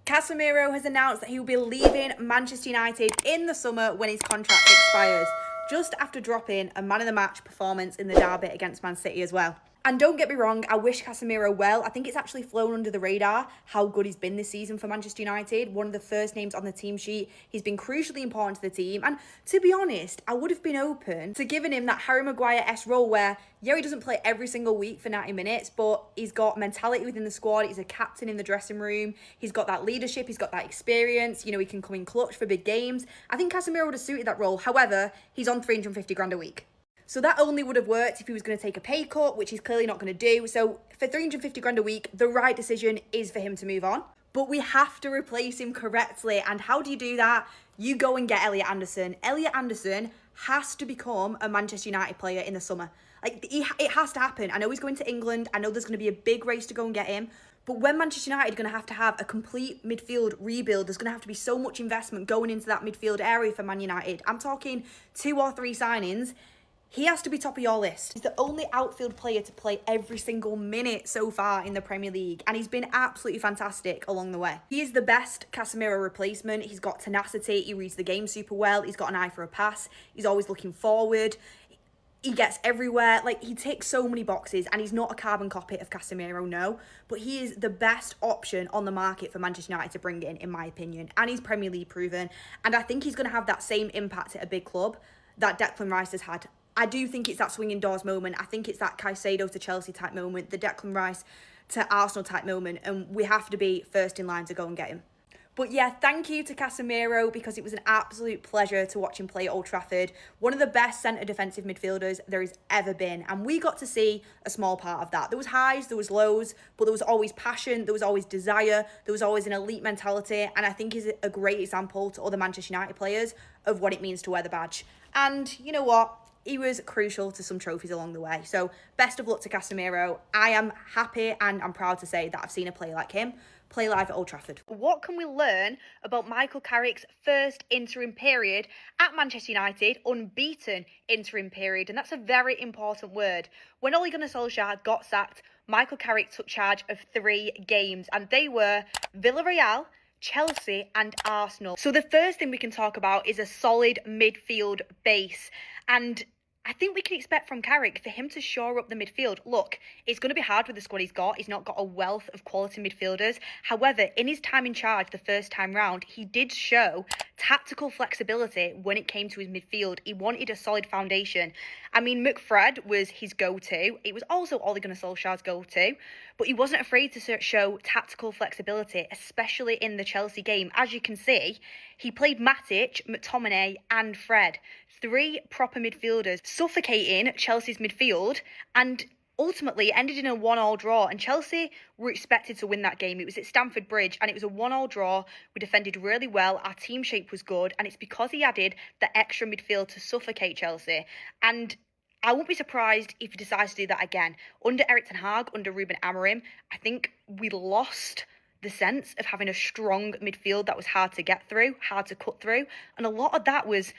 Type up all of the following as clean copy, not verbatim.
Casemiro has announced that he will be leaving Manchester United in the summer when his contract expires, just after dropping a man of the match performance in the derby against Man City as well. And don't get me wrong, I wish Casemiro well. I think it's actually flown under the radar how good he's been this season for Manchester United. One of the first names on the team sheet. He's been crucially important to the team. And to be honest, I would have been open to giving him that Harry Maguire-esque role where, yeah, he doesn't play every single week for 90 minutes, but he's got mentality within the squad. He's a captain in the dressing room. He's got that leadership. He's got that experience. You know, he can come in clutch for big games. I think Casemiro would have suited that role. However, he's on 350 grand a week. So that only would have worked if he was going to take a pay cut, which he's clearly not going to do. So for 350 grand a week, the right decision is for him to move on. But we have to replace him correctly. And how do you do that? You go and get Elliot Anderson. Elliot Anderson has to become a Manchester United player in the summer. It has to happen. I know he's going to England. I know there's going to be a big race to go and get him. But when Manchester United are going to have a complete midfield rebuild, there's going to have to be so much investment going into that midfield area for Man United. I'm talking 2 or 3 signings. He has to be top of your list. He's the only outfield player to play every single minute so far in the Premier League, and he's been absolutely fantastic along the way. He is the best Casemiro replacement. He's got tenacity, he reads the game super well, he's got an eye for a pass, he's always looking forward, he gets everywhere. Like, he ticks so many boxes, and he's not a carbon copy of Casemiro, no, but he is the best option on the market for Manchester United to bring in my opinion, and he's Premier League proven, and I think he's going to have that same impact at a big club that Declan Rice has had. I do think it's that swinging doors moment. I think it's that Caicedo to Chelsea type moment, the Declan Rice to Arsenal type moment, and we have to be first in line to go and get him. But yeah, thank you to Casemiro, because it was an absolute pleasure to watch him play at Old Trafford. One of the best centre defensive midfielders there has ever been, and we got to see a small part of that. There was highs, there was lows, but there was always passion, there was always desire, there was always an elite mentality, and I think he's a great example to other Manchester United players of what it means to wear the badge. And you know what? He was crucial to some trophies along the way. So best of luck to Casemiro. I am happy and I'm proud to say that I've seen a player like him play live at Old Trafford. What can we learn about Michael Carrick's first interim period at Manchester United, unbeaten interim period? And that's a very important word. When Ole Gunnar Solskjaer got sacked, Michael Carrick took charge of 3 games, and they were Villarreal, Chelsea and Arsenal. So the first thing we can talk about is a solid midfield base. And I think we can expect from Carrick for him to shore up the midfield. Look, it's going to be hard with the squad he's got. He's not got a wealth of quality midfielders. However, in his time in charge the first time round, he did show tactical flexibility when it came to his midfield. He wanted a solid foundation. I mean, McFred was his go-to. It was also Ole Gunnar Solskjaer's go-to. But he wasn't afraid to show tactical flexibility, especially in the Chelsea game. As you can see, he played Matic, McTominay and Fred. 3 proper midfielders suffocating Chelsea's midfield, and ultimately it ended in a 1-1 draw, and Chelsea were expected to win that game. It was at Stamford Bridge and it was a 1-1 draw. We defended really well, our team shape was good, and it's because he added the extra midfield to suffocate Chelsea. And I won't be surprised if he decides to do that again. Under Erik ten Hag, under Ruben Amorim, I think we lost the sense of having a strong midfield that was hard to get through, hard to cut through, and a lot of that was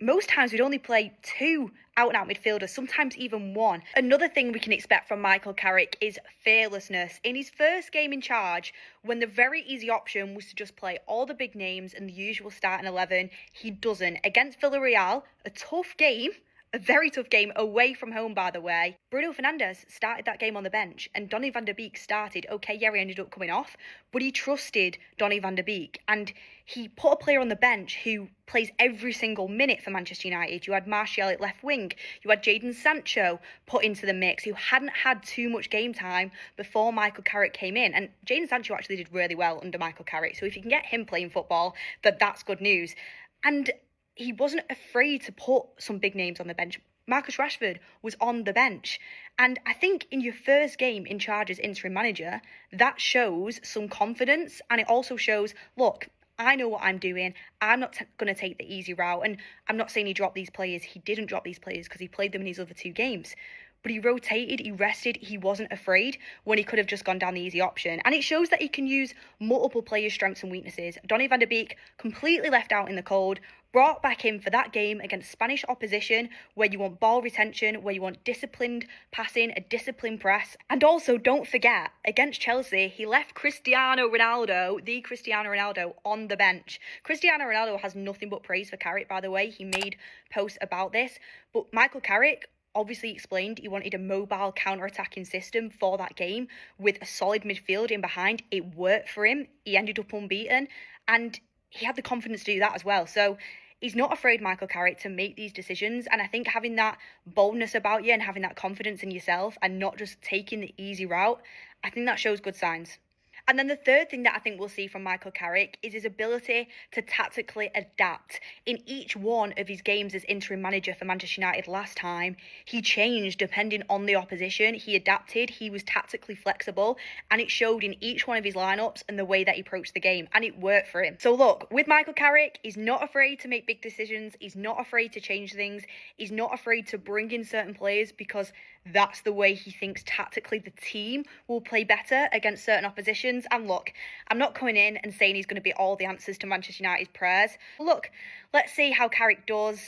most times we'd only play 2 out-and-out midfielders, sometimes even 1. Another thing we can expect from Michael Carrick is fearlessness. In his first game in charge, when the very easy option was to just play all the big names and the usual starting 11, he doesn't. Against Villarreal, a tough game, a very tough game away from home, by the way. Bruno Fernandes started that game on the bench, and Donny van de Beek started. Okay, yeah, he ended up coming off, but he trusted Donny van de Beek, and he put a player on the bench who plays every single minute for Manchester United. You had Martial at left wing. You had Jadon Sancho put into the mix, who hadn't had too much game time before Michael Carrick came in. And Jadon Sancho actually did really well under Michael Carrick. So if you can get him playing football, that's good news. And he wasn't afraid to put some big names on the bench. Marcus Rashford was on the bench. And I think in your first game in charge as interim manager, that shows some confidence. And it also shows, look, I know what I'm doing. I'm not going to take the easy route. And I'm not saying he dropped these players. He didn't drop these players because he played them in his other 2 games. But he rotated, he rested, he wasn't afraid when he could have just gone down the easy option. And it shows that he can use multiple players' strengths and weaknesses. Donny van de Beek completely left out in the cold. brought back in for that game against Spanish opposition, where you want ball retention, where you want disciplined passing, a disciplined press. And also, don't forget, against Chelsea, he left Cristiano Ronaldo, the Cristiano Ronaldo, on the bench. Cristiano Ronaldo has nothing but praise for Carrick, by the way. He made posts about this. But Michael Carrick obviously explained he wanted a mobile counter-attacking system for that game with a solid midfield in behind. It worked for him. He ended up unbeaten, and he had the confidence to do that as well. So he's not afraid, Michael Carrick, to make these decisions. And I think having that boldness about you and having that confidence in yourself and not just taking the easy route, I think that shows good signs. And then the third thing that I think we'll see from Michael Carrick is his ability to tactically adapt. In each one of his games as interim manager for Manchester United last time, he changed depending on the opposition. He adapted, he was tactically flexible, and it showed in each one of his lineups and the way that he approached the game, and it worked for him. So look, with Michael Carrick, he's not afraid to make big decisions, he's not afraid to change things, he's not afraid to bring in certain players because that's the way he thinks tactically the team will play better against certain oppositions. And look, I'm not coming in and saying he's going to be all the answers to Manchester United's prayers. Look, let's see how Carrick does.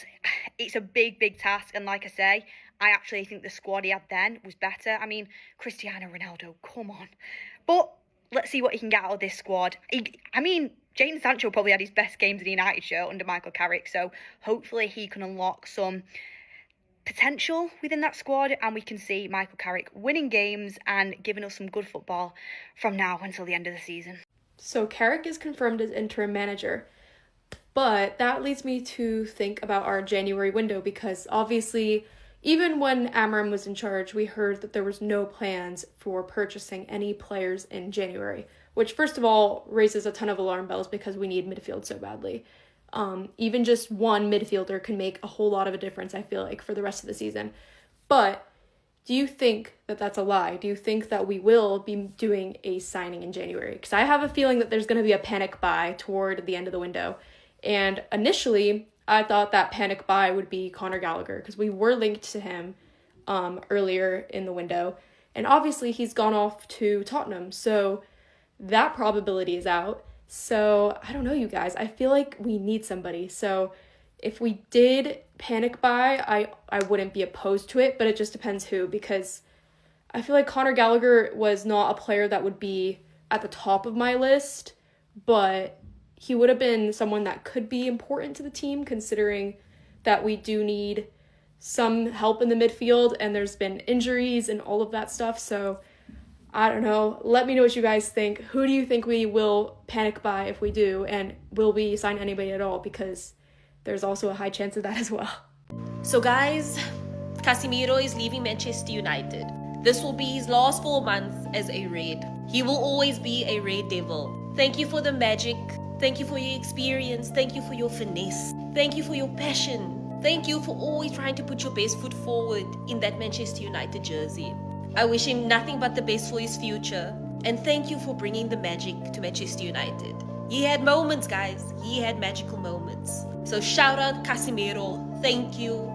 It's a big, big task. And like I say, I actually think the squad he had then was better. I mean, Cristiano Ronaldo, come on. But let's see what he can get out of this squad. Jadon Sancho probably had his best games in the United shirt under Michael Carrick. So hopefully he can unlock some potential within that squad, and we can see Michael Carrick winning games and giving us some good football from now until the end of the season. So Carrick is confirmed as interim manager, but that leads me to think about our January window, because obviously even when Amram was in charge, we heard that there was no plans for purchasing any players in January, which first of all raises a ton of alarm bells because we need midfield so badly. Even just one midfielder can make a whole lot of a difference, I feel like, for the rest of the season. But do you think that that's a lie? Do you think that we will be doing a signing in January? Because I have a feeling that there's going to be a panic buy toward the end of the window. And initially, I thought that panic buy would be Conor Gallagher, because we were linked to him earlier in the window. And obviously, he's gone off to Tottenham. So that probability is out. So, I don't know, you guys. I feel like we need somebody. So, if we did panic buy, I wouldn't be opposed to it, but it just depends who, because I feel like Conor Gallagher was not a player that would be at the top of my list, but he would have been someone that could be important to the team, considering that we do need some help in the midfield, and there's been injuries and all of that stuff. So I don't know. Let me know what you guys think. Who do you think we will panic buy if we do? And will we sign anybody at all? Because there's also a high chance of that as well. So guys, Casemiro is leaving Manchester United. This will be his last 4 months as a Red. He will always be a Red Devil. Thank you for the magic. Thank you for your experience. Thank you for your finesse. Thank you for your passion. Thank you for always trying to put your best foot forward in that Manchester United jersey. I wish him nothing but the best for his future, and thank you for bringing the magic to Manchester United. He had moments, guys. He had magical moments. So shout out Casemiro. Thank you,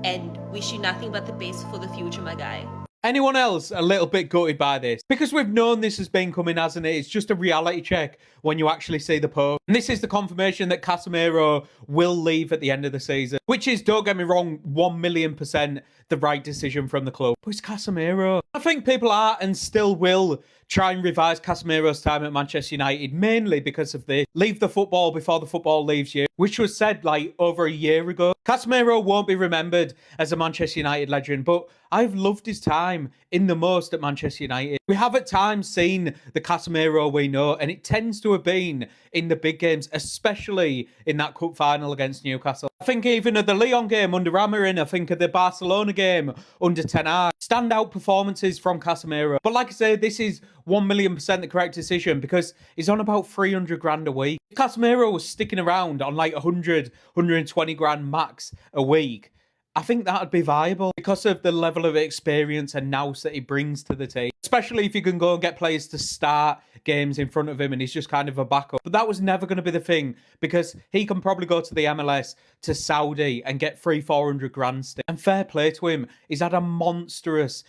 and wish you nothing but the best for the future, my guy. Anyone else a little bit gutted by this? Because we've known this has been coming, hasn't it? It's just a reality check when you actually see the post. And this is the confirmation that Casemiro will leave at the end of the season, which is, don't get me wrong, 1,000,000% the right decision from the club. But it's Casemiro. I think people are and still will try and revise Casemiro's time at Manchester United, mainly because of this. Leave the football before the football leaves you, which was said like over a year ago. Casemiro won't be remembered as a Manchester United legend, but I've loved his time in the most at Manchester United. We have at times seen the Casemiro we know, and it tends to have been in the big games, especially in that cup final against Newcastle. I think even of the Lyon game under Amorim, I think of the Barcelona game under Ten Hag. Standout performances from Casemiro. But like I say, this is 1,000,000% the correct decision because he's on about 300 grand a week. If Casemiro was sticking around on like 100, 120 grand max a week, I think that would be viable because of the level of experience and nous that he brings to the team. Especially if you can go and get players to start games in front of him and he's just kind of a backup. But that was never going to be the thing because he can probably go to the MLS, to Saudi and get 300-400 grand still. And fair play to him. He's had a monstrous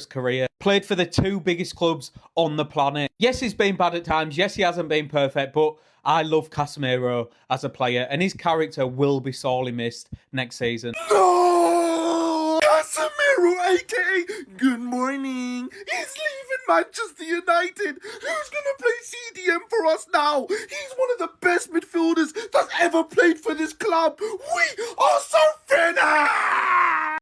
career. Played for the two biggest clubs on the planet. Yes, he's been bad at times. Yes, he hasn't been perfect, but I love Casemiro as a player, and his character will be sorely missed next season. No! Casemiro, aka Good Morning, he's leaving Manchester United. Who's gonna play CDM for us now? He's one of the best midfielders that's ever played for this club. We are so